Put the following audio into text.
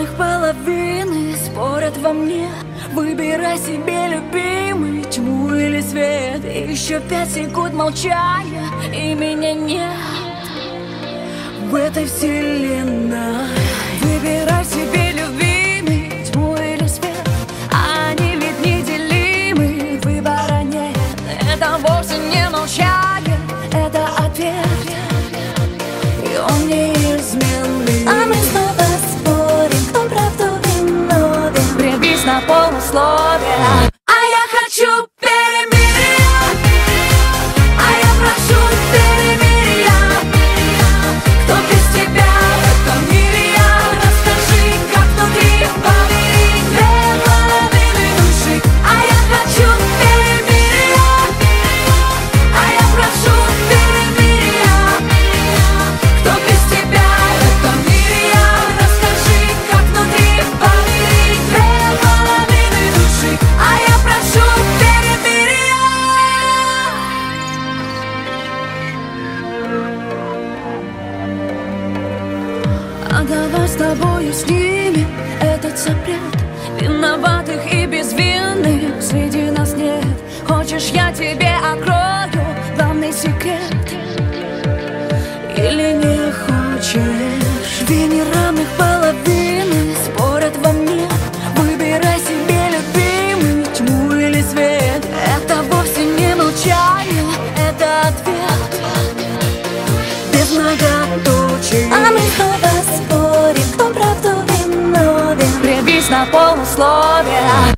равных половины спорят во мне. Выбирай себе, любимый, тьму или свет. Еще 5 секунд молчания, и меня нет в этой вселенной. Выбирай себе, любимый, тьму или свет. Они ведь неделимы, выбора нет. Это вовсе не молчание, это ответ, и он неизменный. А мы снова спорим, кто правду виновен. Прибись на полусловие. А я хочу перемирия, а я прошу перемирия. Кто без тебя в этом мире я? Расскажи, как внутри поверить две половины души. А я хочу перемирия, а я прошу перемирия. Кто без тебя в этом мире я? Расскажи, как внутри поверить две половины души. А я прошу перемирия. А давай с тобою снимем этот запрет. Виноватых и безвинных среди нас нет. Хочешь, я тебе открою главный секрет? Или не хочешь? Две неравных половины спорят во мне. Выбирай себе, любимый, тьму или свет. Это вовсе не молчание, это ответ без многоточий. А мы снова спорим, кто правду виновен. Прибись на полусловие.